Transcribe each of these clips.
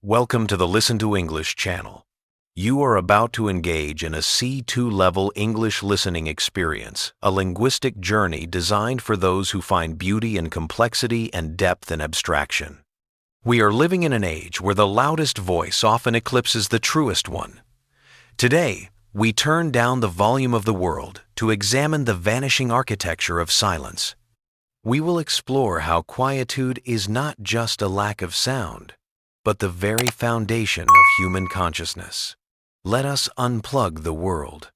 Welcome to the Listen to English channel. You are about to engage in a C2 level English listening experience, a linguistic journey designed for those who find beauty in complexity and depth in abstraction. We are living in an age where the loudest voice often eclipses the truest one. Today, we turn down the volume of the world to examine the vanishing architecture of silence. We will explore how quietude is not just a lack of sound, but the very foundation of human consciousness. Let us unplug the world.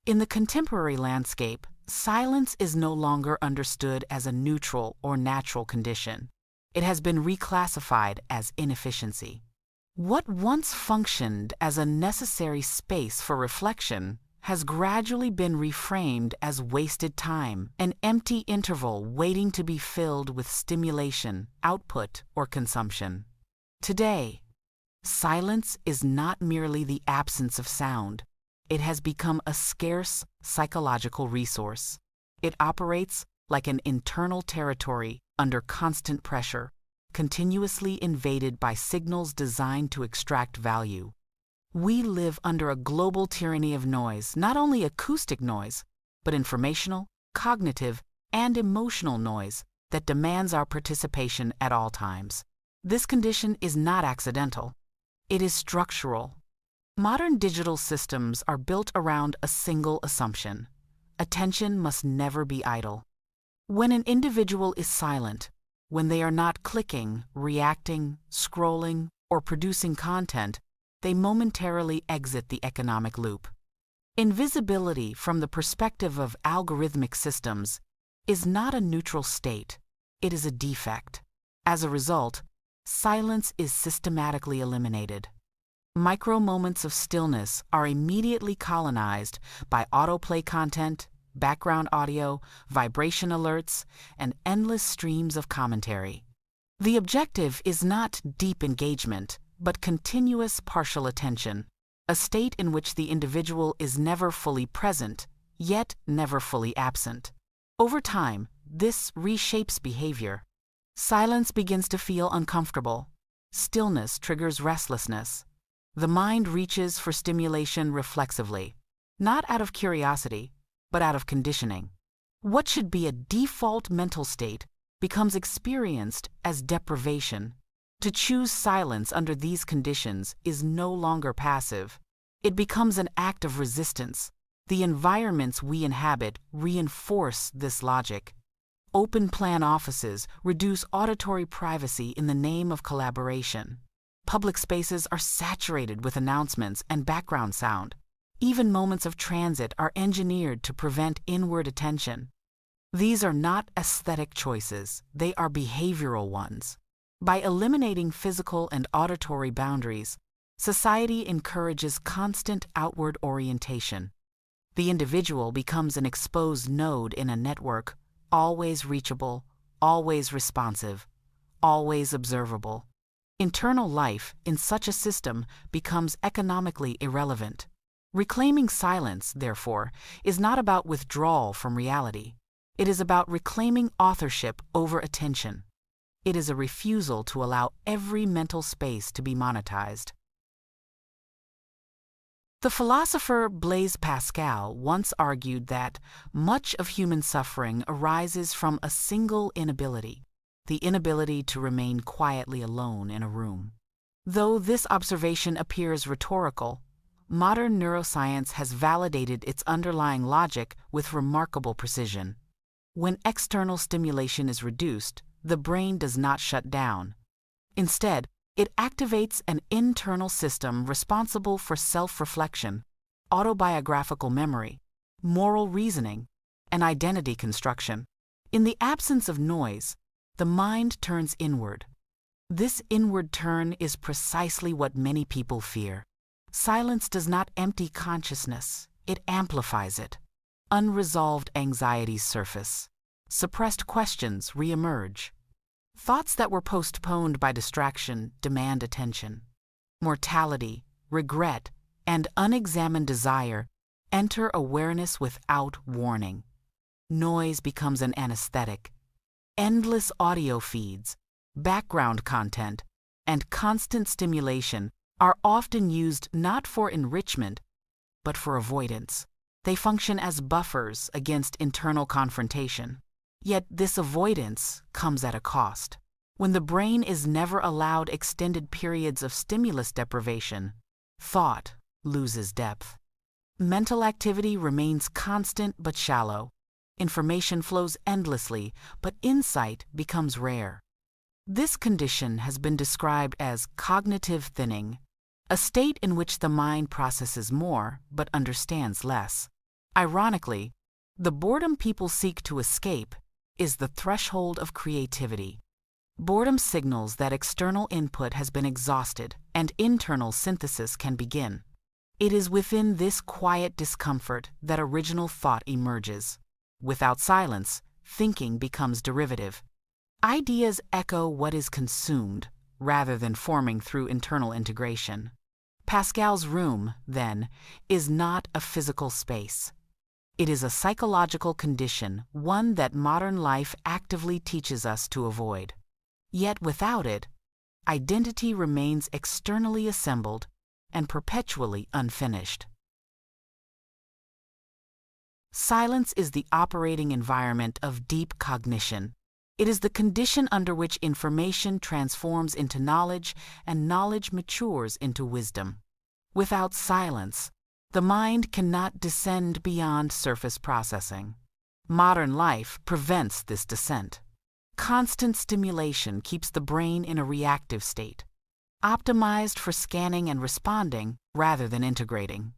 In the contemporary landscape, silence is no longer understood as a neutral or natural condition. It has been reclassified as inefficiency. What once functioned as a necessary space for reflection has gradually been reframed as wasted time, an empty interval waiting to be filled with stimulation, output, or consumption. Today, silence is not merely the absence of sound. It has become a scarce psychological resource. It operates like an internal territory under constant pressure, continuously invaded by signals designed to extract value. We live under a global tyranny of noise, not only acoustic noise, but informational, cognitive, and emotional noise that demands our participation at all times. This condition is not accidental. It is structural. Modern digital systems are built around a single assumption: attention must never be idle. When an individual is silent, when they are not clicking, reacting, scrolling, or producing content, they momentarily exit the economic loop. Invisibility from the perspective of algorithmic systems is not a neutral state, it is a defect. As a result, silence is systematically eliminated. Micro moments of stillness are immediately colonized by autoplay content, background audio, vibration alerts, and endless streams of commentary. The objective is not deep engagement, but continuous partial attention, a state in which the individual is never fully present, yet never fully absent. Over time, this reshapes behavior. Silence begins to feel uncomfortable. Stillness triggers restlessness. The mind reaches for stimulation reflexively, not out of curiosity, but out of conditioning. What should be a default mental state becomes experienced as deprivation. To choose silence under these conditions is no longer passive. It becomes an act of resistance. The environments we inhabit reinforce this logic. Open-plan offices reduce auditory privacy in the name of collaboration. Public spaces are saturated with announcements and background sound. Even moments of transit are engineered to prevent inward attention. These are not aesthetic choices, they are behavioral ones. By eliminating physical and auditory boundaries, society encourages constant outward orientation. The individual becomes an exposed node in a network, always reachable, always responsive, always observable. Internal life in such a system becomes economically irrelevant. Reclaiming silence, therefore, is not about withdrawal from reality. It is about reclaiming authorship over attention. It is a refusal to allow every mental space to be monetized. The philosopher Blaise Pascal once argued that much of human suffering arises from a single inability, the inability to remain quietly alone in a room. Though this observation appears rhetorical, modern neuroscience has validated its underlying logic with remarkable precision. When external stimulation is reduced, the brain does not shut down. Instead, it activates an internal system responsible for self-reflection, autobiographical memory, moral reasoning, and identity construction. In the absence of noise, the mind turns inward. This inward turn is precisely what many people fear. Silence does not empty consciousness, it amplifies it. Unresolved anxieties surface. Suppressed questions reemerge. Thoughts that were postponed by distraction demand attention. Mortality, regret, and unexamined desire enter awareness without warning. Noise becomes an anesthetic. Endless audio feeds, background content, and constant stimulation are often used not for enrichment, but for avoidance. They function as buffers against internal confrontation. Yet this avoidance comes at a cost. When the brain is never allowed extended periods of stimulus deprivation, thought loses depth. Mental activity remains constant but shallow. Information flows endlessly, but insight becomes rare. This condition has been described as cognitive thinning, a state in which the mind processes more but understands less. Ironically, the boredom people seek to escape is the threshold of creativity. Boredom signals that external input has been exhausted and internal synthesis can begin. It is within this quiet discomfort that original thought emerges. Without silence, thinking becomes derivative. Ideas echo what is consumed, rather than forming through internal integration. Pascal's room, then, is not a physical space. It is a psychological condition, one that modern life actively teaches us to avoid. Yet without it, identity remains externally assembled and perpetually unfinished. Silence is the operating environment of deep cognition. It is the condition under which information transforms into knowledge and knowledge matures into wisdom. Without silence, the mind cannot descend beyond surface processing. Modern life prevents this descent. Constant stimulation keeps the brain in a reactive state, optimized for scanning and responding rather than integrating.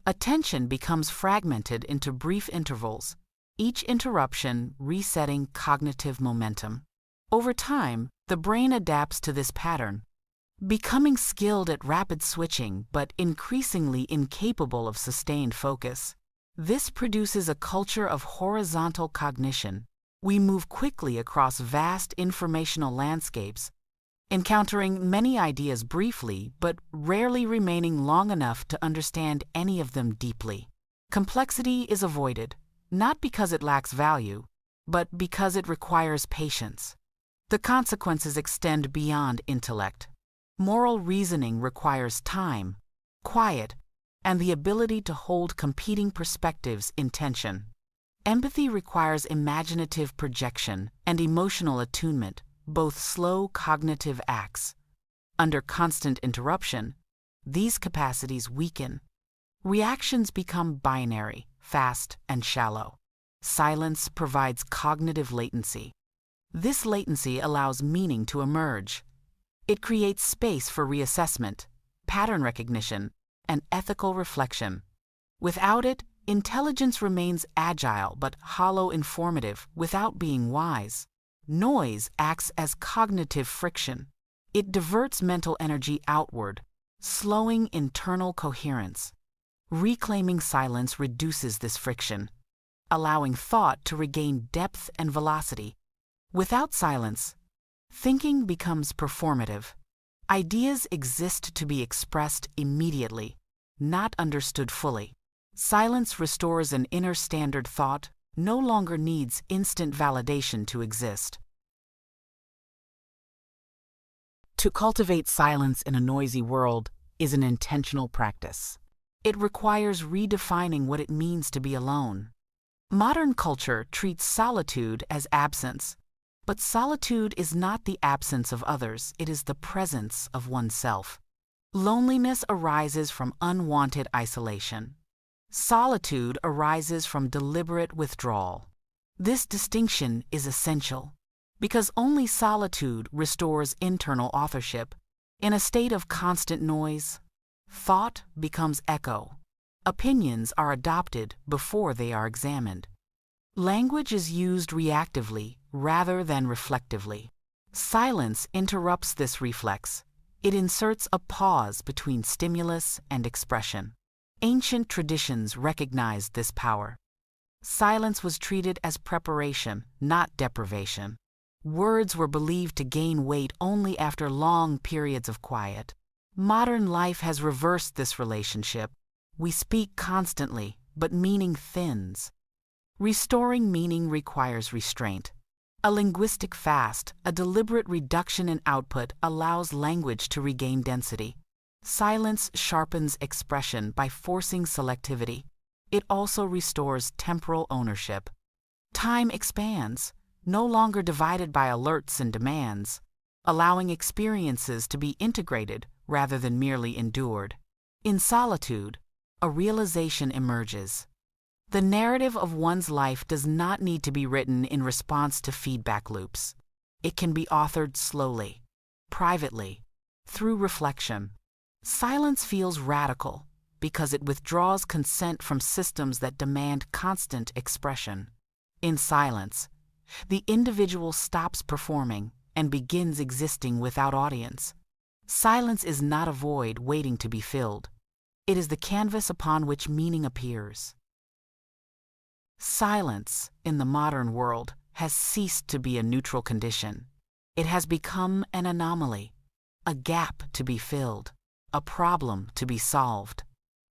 Attention becomes fragmented into brief intervals, each interruption resetting cognitive momentum. Over time, the brain adapts to this pattern, becoming skilled at rapid switching but increasingly incapable of sustained focus. This produces a culture of horizontal cognition. We move quickly across vast informational landscapes, encountering many ideas briefly but rarely remaining long enough to understand any of them deeply. Complexity is avoided, not because it lacks value, but because it requires patience. The consequences extend beyond intellect. Moral reasoning requires time, quiet, and the ability to hold competing perspectives in tension. Empathy requires imaginative projection and emotional attunement, both slow cognitive acts. Under constant interruption, these capacities weaken. Reactions become binary, fast, and shallow. Silence provides cognitive latency. This latency allows meaning to emerge. It creates space for reassessment, pattern recognition, and ethical reflection. Without it, intelligence remains agile but hollow informative without being wise. Noise acts as cognitive friction. It diverts mental energy outward, slowing internal coherence. Reclaiming silence reduces this friction, allowing thought to regain depth and velocity. Without silence, thinking becomes performative. Ideas exist to be expressed immediately, not understood fully. Silence restores an inner standard thought, no longer needs instant validation to exist. To cultivate silence in a noisy world is an intentional practice. It requires redefining what it means to be alone. Modern culture treats solitude as absence, but solitude is not the absence of others, it is the presence of oneself. Loneliness arises from unwanted isolation. Solitude arises from deliberate withdrawal. This distinction is essential, because only solitude restores internal authorship. In a state of constant noise, thought becomes echo. Opinions are adopted before they are examined. Language is used reactively rather than reflectively. Silence interrupts this reflex. It inserts a pause between stimulus and expression. Ancient traditions recognized this power. Silence was treated as preparation, not deprivation. Words were believed to gain weight only after long periods of quiet. Modern life has reversed this relationship. We speak constantly, but meaning thins. Restoring meaning requires restraint. A linguistic fast, a deliberate reduction in output, allows language to regain density. Silence sharpens expression by forcing selectivity. It also restores temporal ownership. Time expands, no longer divided by alerts and demands, allowing experiences to be integrated rather than merely endured. In solitude, a realization emerges. The narrative of one's life does not need to be written in response to feedback loops. It can be authored slowly, privately, through reflection. Silence feels radical because it withdraws consent from systems that demand constant expression. In silence, the individual stops performing and begins existing without audience. Silence is not a void waiting to be filled. It is the canvas upon which meaning appears. Silence, in the modern world, has ceased to be a neutral condition. It has become an anomaly, a gap to be filled, a problem to be solved.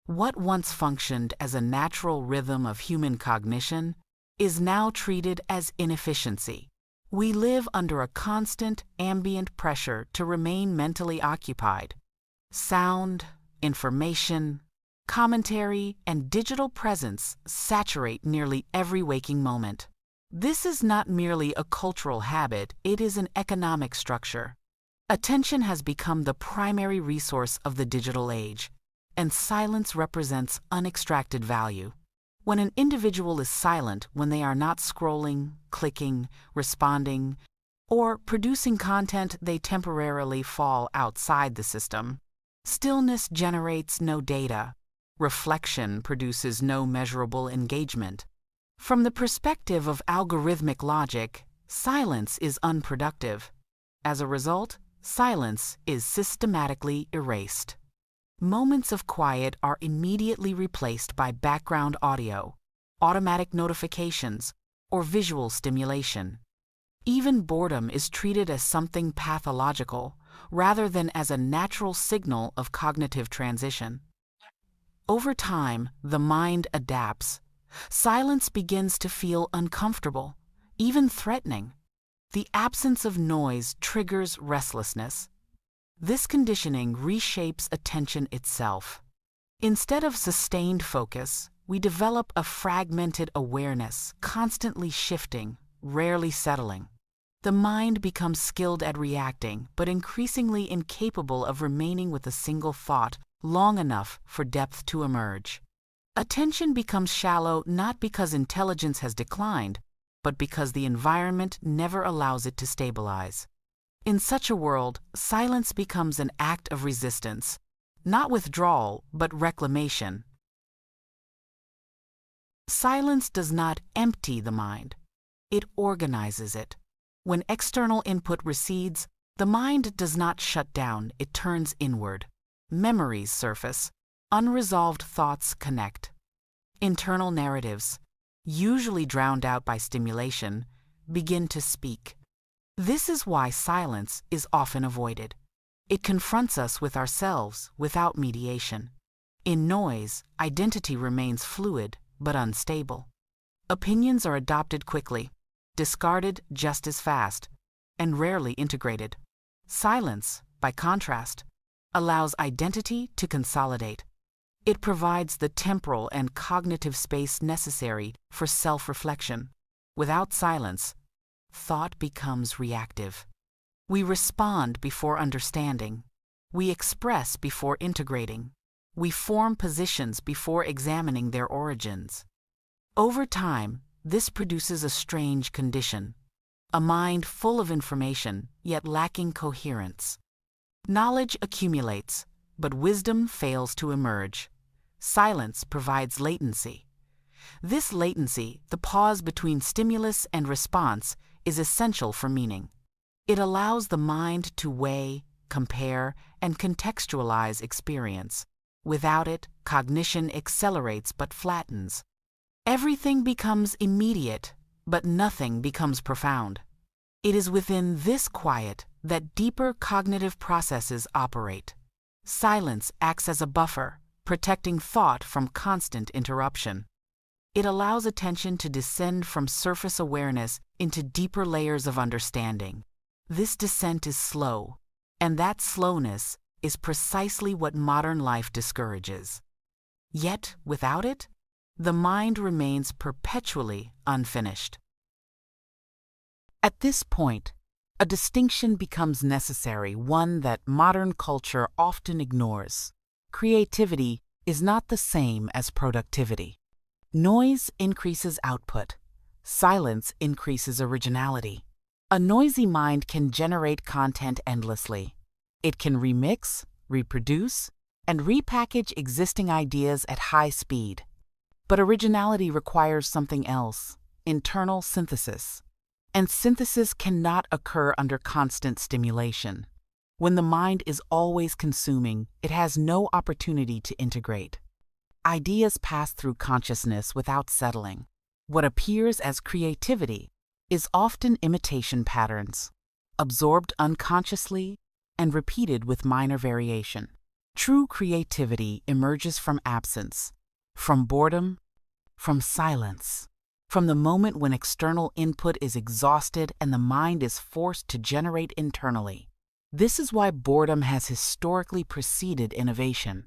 What once functioned as a natural rhythm of human cognition is now treated as inefficiency. We live under a constant, ambient pressure to remain mentally occupied. Sound, information, commentary, and digital presence saturate nearly every waking moment. This is not merely a cultural habit, it is an economic structure. Attention has become the primary resource of the digital age, and silence represents unextracted value. When an individual is silent when they are not scrolling, clicking, responding, or producing content, they temporarily fall outside the system. Stillness generates no data. Reflection produces no measurable engagement. From the perspective of algorithmic logic, silence is unproductive. As a result, silence is systematically erased. Moments of quiet are immediately replaced by background audio, automatic notifications, or visual stimulation. Even boredom is treated as something pathological, rather than as a natural signal of cognitive transition. Over time, the mind adapts. Silence begins to feel uncomfortable, even threatening. The absence of noise triggers restlessness. This conditioning reshapes attention itself. Instead of sustained focus, we develop a fragmented awareness, constantly shifting, rarely settling. The mind becomes skilled at reacting, but increasingly incapable of remaining with a single thought long enough for depth to emerge. Attention becomes shallow not because intelligence has declined, but because the environment never allows it to stabilize. In such a world, silence becomes an act of resistance, not withdrawal, but reclamation. Silence does not empty the mind. It organizes it. When external input recedes, the mind does not shut down, it turns inward. Memories surface. Unresolved thoughts connect. Internal narratives, usually drowned out by stimulation, begin to speak. This is why silence is often avoided. It confronts us with ourselves without mediation. In noise, identity remains fluid but unstable. Opinions are adopted quickly, discarded just as fast, and rarely integrated. Silence, by contrast, allows identity to consolidate. It provides the temporal and cognitive space necessary for self-reflection. Without silence, thought becomes reactive. We respond before understanding. We express before integrating. We form positions before examining their origins. Over time, this produces a strange condition, a mind full of information, yet lacking coherence. Knowledge accumulates, but wisdom fails to emerge. Silence provides latency. This latency, the pause between stimulus and response, is essential for meaning. It allows the mind to weigh, compare, and contextualize experience. Without it, cognition accelerates but flattens. Everything becomes immediate, but nothing becomes profound. It is within this quiet that deeper cognitive processes operate. Silence acts as a buffer, protecting thought from constant interruption. It allows attention to descend from surface awareness into deeper layers of understanding. This descent is slow, and that slowness is precisely what modern life discourages. Yet, without it, the mind remains perpetually unfinished. At this point, a distinction becomes necessary, one that modern culture often ignores. Creativity is not the same as productivity. Noise increases output. Silence increases originality. A noisy mind can generate content endlessly. It can remix, reproduce, and repackage existing ideas at high speed. But originality requires something else: internal synthesis. And synthesis cannot occur under constant stimulation. When the mind is always consuming, it has no opportunity to integrate. Ideas pass through consciousness without settling. What appears as creativity is often imitation patterns, absorbed unconsciously and repeated with minor variation. True creativity emerges from absence, from boredom, from silence, from the moment when external input is exhausted and the mind is forced to generate internally. This is why boredom has historically preceded innovation.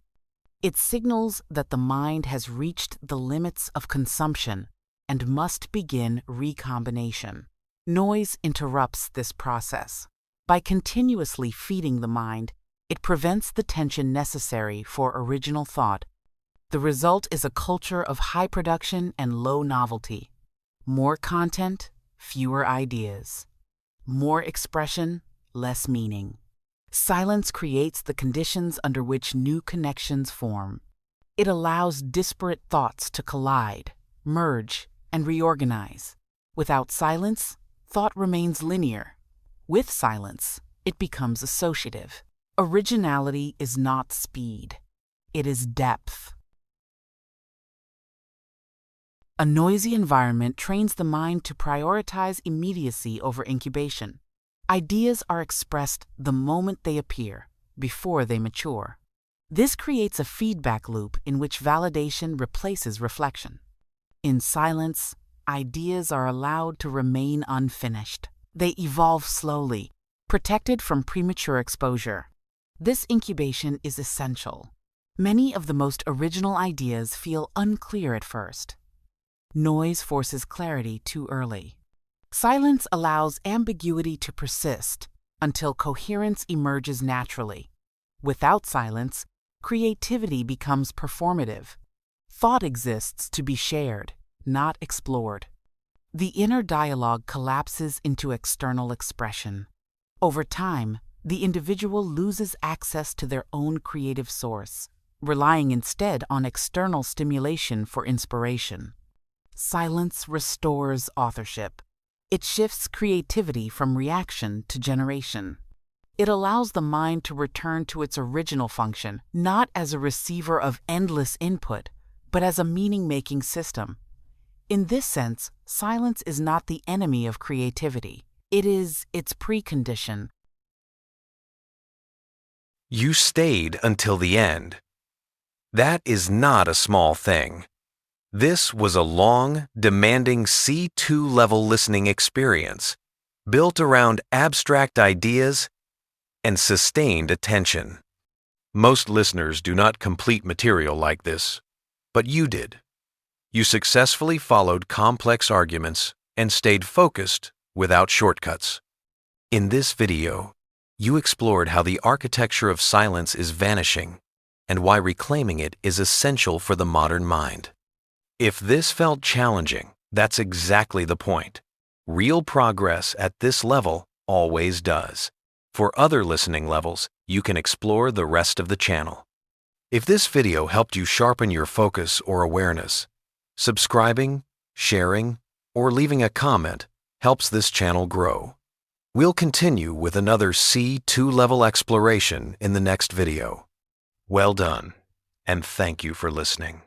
It signals that the mind has reached the limits of consumption and must begin recombination. Noise interrupts this process. By continuously feeding the mind, it prevents the tension necessary for original thought. The result is a culture of high production and low novelty. More content, fewer ideas. More expression, less meaning. Silence creates the conditions under which new connections form. It allows disparate thoughts to collide, merge, and reorganize. Without silence, thought remains linear. With silence, it becomes associative. Originality is not speed. It is depth. A noisy environment trains the mind to prioritize immediacy over incubation. Ideas are expressed the moment they appear, before they mature. This creates a feedback loop in which validation replaces reflection. In silence, ideas are allowed to remain unfinished. They evolve slowly, protected from premature exposure. This incubation is essential. Many of the most original ideas feel unclear at first. Noise forces clarity too early. Silence allows ambiguity to persist until coherence emerges naturally. Without silence, creativity becomes performative. Thought exists to be shared, not explored. The inner dialogue collapses into external expression. Over time, the individual loses access to their own creative source, relying instead on external stimulation for inspiration. Silence restores authorship. It shifts creativity from reaction to generation. It allows the mind to return to its original function, not as a receiver of endless input, but as a meaning-making system. In this sense, silence is not the enemy of creativity. It is its precondition. You stayed until the end. That is not a small thing. This was a long, demanding C2 level listening experience, built around abstract ideas and sustained attention. Most listeners do not complete material like this, but you did. You successfully followed complex arguments and stayed focused without shortcuts. In this video, you explored how the architecture of silence is vanishing and why reclaiming it is essential for the modern mind. If this felt challenging, that's exactly the point. Real progress at this level always does. For other listening levels, you can explore the rest of the channel. If this video helped you sharpen your focus or awareness, subscribing, sharing, or leaving a comment helps this channel grow. We'll continue with another C2 level exploration in the next video. Well done, and thank you for listening.